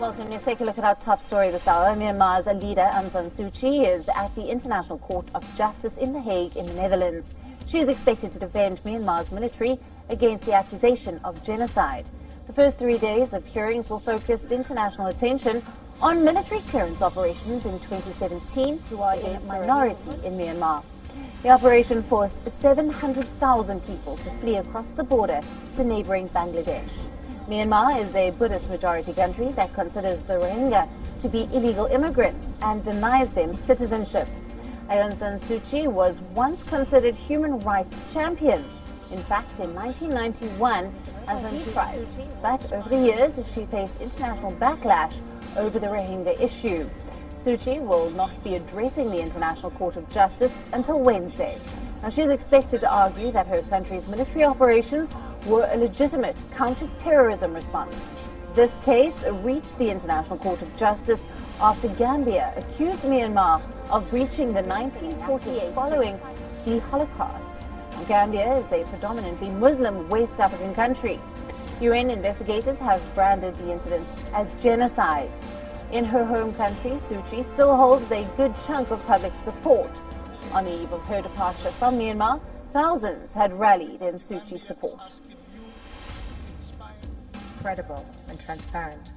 Welcome. Let's take a look at our top story this hour. Myanmar's leader, Aung San Suu Kyi, is at the International Court of Justice in The Hague in the Netherlands. She is expected to defend Myanmar's military against the accusation of genocide. The first 3 days of hearings will focus international attention on military clearance operations in 2017 who are in minority in Myanmar. The operation forced 700,000 people to flee across the border to neighboring Bangladesh. Myanmar is a Buddhist majority country that considers the Rohingya to be illegal immigrants and denies them citizenship. Aung San Suu Kyi was once considered human rights champion. In fact, in 1991, as a peace prize. But over the years, she faced international backlash over the Rohingya issue. Suu Kyi will not be addressing the International Court of Justice until Wednesday. Now, she is expected to argue that her country's military operations were a legitimate counter-terrorism response. This case reached the International Court of Justice after Gambia accused Myanmar of breaching the 1948 following the Holocaust. Now, Gambia is a predominantly Muslim West African country. UN investigators have branded the incident as genocide. In her home country, Suu Kyi still holds a good chunk of public support. On the eve of her departure from Myanmar, thousands had rallied in Suu Kyi's support. Credible and transparent.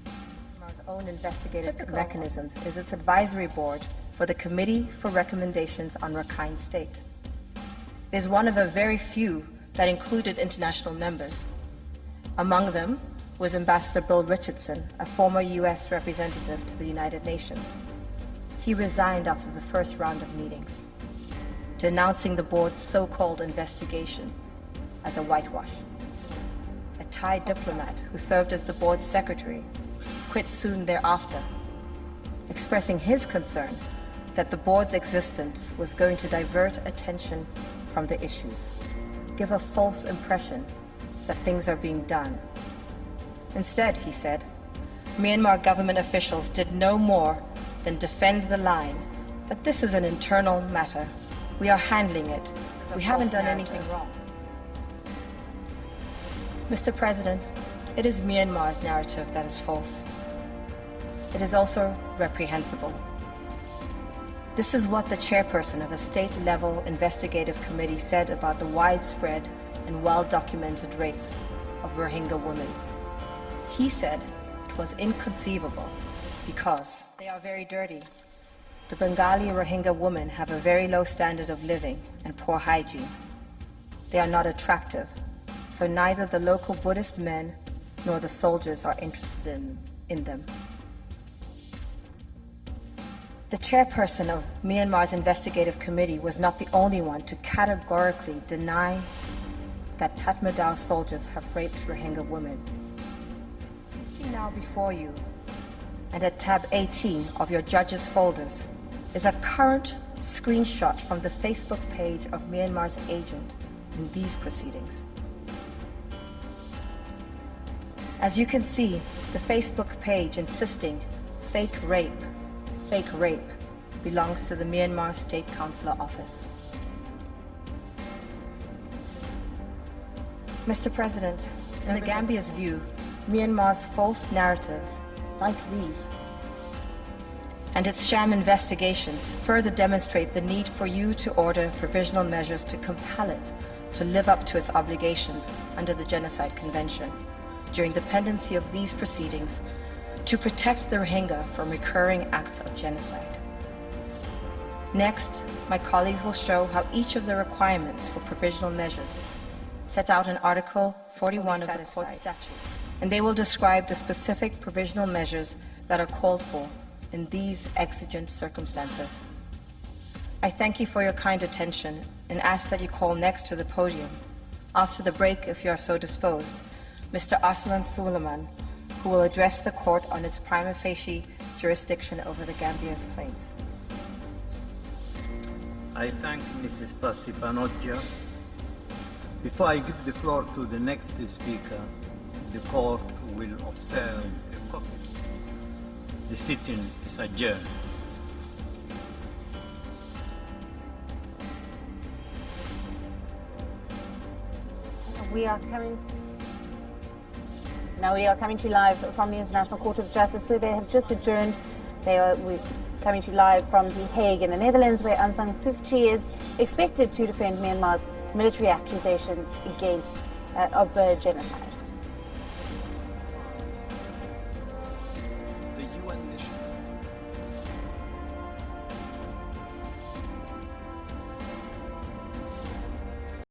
Myanmar's own investigative mechanisms is its advisory board for the Committee for Recommendations on Rakhine State. It is one of a very few that included international members. Among them was Ambassador Bill Richardson, a former U.S. representative to the United Nations. He resigned after the first round of meetings, denouncing the board's so-called investigation as a whitewash. A Thai diplomat who served as the board's secretary quit soon thereafter, expressing his concern that the board's existence was going to divert attention from the issues, give a false impression that things are being done. Instead, he said, Myanmar government officials did no more than defend the line that this is an internal matter. We are handling it. We haven't done anything wrong. Mr. President, it is Myanmar's narrative that is false. It is also reprehensible. This is what the chairperson of a state-level investigative committee said about the widespread and well-documented rape of Rohingya women. He said it was inconceivable because they are very dirty. The Bengali Rohingya women have a very low standard of living and poor hygiene. They are not attractive, so neither the local Buddhist men nor the soldiers are interested in them. The chairperson of Myanmar's investigative committee was not the only one to categorically deny that Tatmadaw soldiers have raped Rohingya women. You see now before you, and at tab 18 of your judges' folders, is a current screenshot from the Facebook page of Myanmar's agent in these proceedings. As you can see, the Facebook page insisting fake rape belongs to the Myanmar State Consular Office. Mr. President, in the Gambia's view, Myanmar's false narratives, like these, and its sham investigations further demonstrate the need for you to order provisional measures to compel it to live up to its obligations under the Genocide Convention during the pendency of these proceedings to protect the Rohingya from recurring acts of genocide. Next, my colleagues will show how each of the requirements for provisional measures set out in Article 41 of the Court Statute, and they will describe the specific provisional measures that are called for in these exigent circumstances. I thank you for your kind attention and ask that you call next to the podium, after the break if you are so disposed, Mr. Arslan Suleiman, who will address the court on its prima facie jurisdiction over the Gambia's claims. I thank Mrs. Pasi Panojja. Before I give the floor to the next speaker, the court will observe a coffee. The sitting is adjourned. We Now we are coming to you live from the International Court of Justice, where they have just adjourned. We're coming to you live from The Hague in the Netherlands, where Aung San Suu Kyi is expected to defend Myanmar's military accusations of genocide.